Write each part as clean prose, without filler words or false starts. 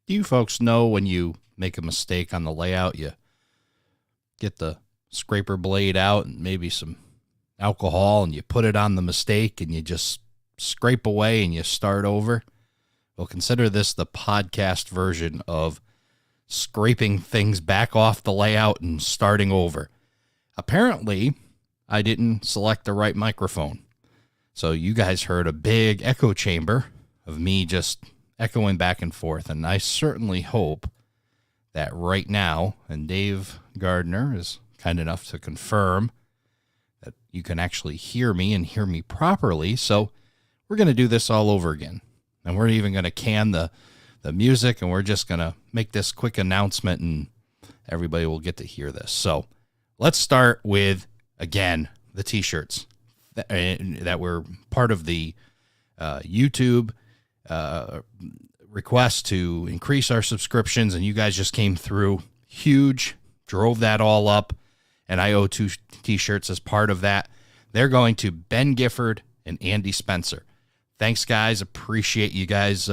Do you folks know when you make a mistake on the layout, you get the scraper blade out and maybe some alcohol and you put it on the mistake and you just scrape away and you start over? Well, consider this the podcast version of scraping things back off the layout and starting over. Apparently, I didn't select the right microphone. So you guys heard a big echo chamber of me just echoing back and forth. And I certainly hope that right now, and Dave Gardner is kind enough to confirm that you can actually hear me and hear me properly. So we're going to do this all over again. And we're even going to can the music, and we're just going to make this quick announcement, and everybody will get to hear this. So let's start with, again, the T-shirts that were part of the YouTube request to increase our subscriptions, and you guys just came through huge, drove that all up, and I owe 2 T-shirts as part of that. They're going to Ben Gifford and Andy Spencer. Thanks, guys. Appreciate you guys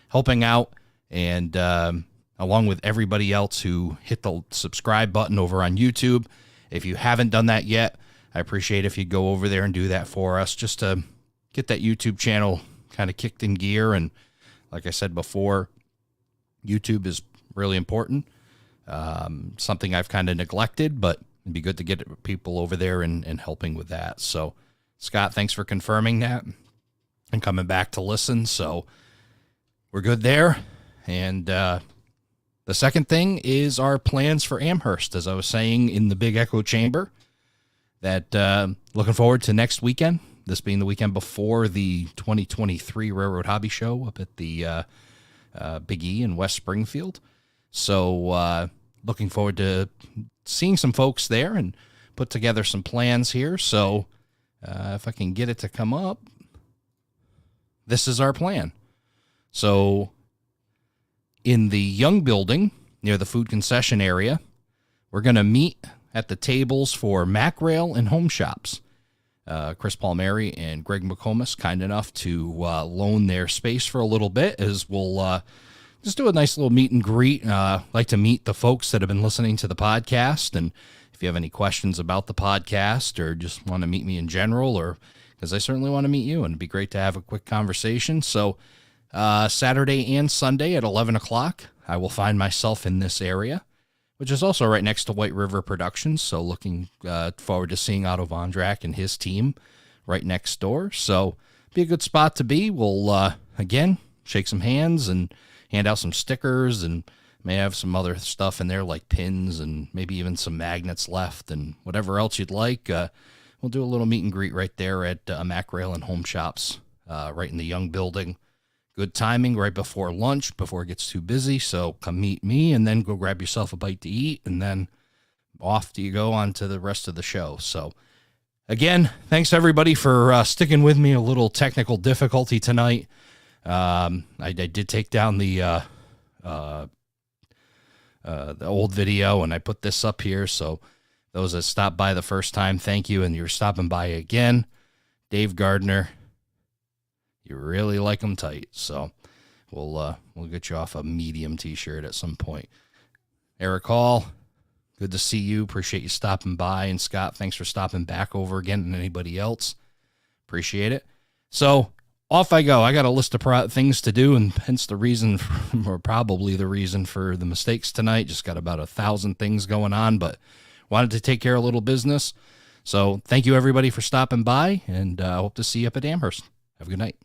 helping out, and along with everybody else who hit the subscribe button over on YouTube. If you haven't done that yet, I appreciate if you go over there and do that for us, just to get that YouTube channel kind of kicked in gear. And like I said before, YouTube is really important. Something I've kind of neglected, but it'd be good to get people over there and helping with that. So, Scott, thanks for confirming that and coming back to listen. So we're good there. And the second thing is our plans for Amherst, as I was saying in the big echo chamber, that looking forward to next weekend, this being the weekend before the 2023 Railroad Hobby Show up at the Big E in West Springfield. So looking forward to seeing some folks there and put together some plans here. So if I can get it to come up, this is our plan. So in the Young Building near the food concession area, we're going to meet at the tables for Macrail and Home Shops. Chris Palmieri and Greg McComas kind enough to loan their space for a little bit, as we'll just do a nice little meet and greet. Like to meet the folks that have been listening to the podcast, and if you have any questions about the podcast or just want to meet me in general, or because I certainly want to meet you, and it'd be great to have a quick conversation. So Saturday and Sunday at 11 o'clock, I will find myself in this area, which is also right next to White River Productions. So looking forward to seeing Otto Vondrak and his team right next door. So be a good spot to be. We'll, again, shake some hands and hand out some stickers, and may have some other stuff in there like pins and maybe even some magnets left and whatever else you'd like. We'll do a little meet and greet right there at Macrail and Home Shops right in the Young Building. Good timing right before lunch, before it gets too busy. So come meet me and then go grab yourself a bite to eat, and then off you go on to the rest of the show. So again, thanks everybody for sticking with me. A little technical difficulty tonight. I did take down the old video, and I put this up here. So those that stopped by the first time, thank you. And you're stopping by again. Dave Gardner, you really like them tight, so we'll get you off a medium T-shirt at some point. Eric Hall, good to see you. Appreciate you stopping by. And Scott, thanks for stopping back over again, and anybody else. Appreciate it. So off I go. I got a list of things to do, and hence the reason, or probably the reason for the mistakes tonight. Just got about 1,000 things going on, but wanted to take care of a little business. So thank you everybody for stopping by, and I hope to see you up at Amherst. Have a good night.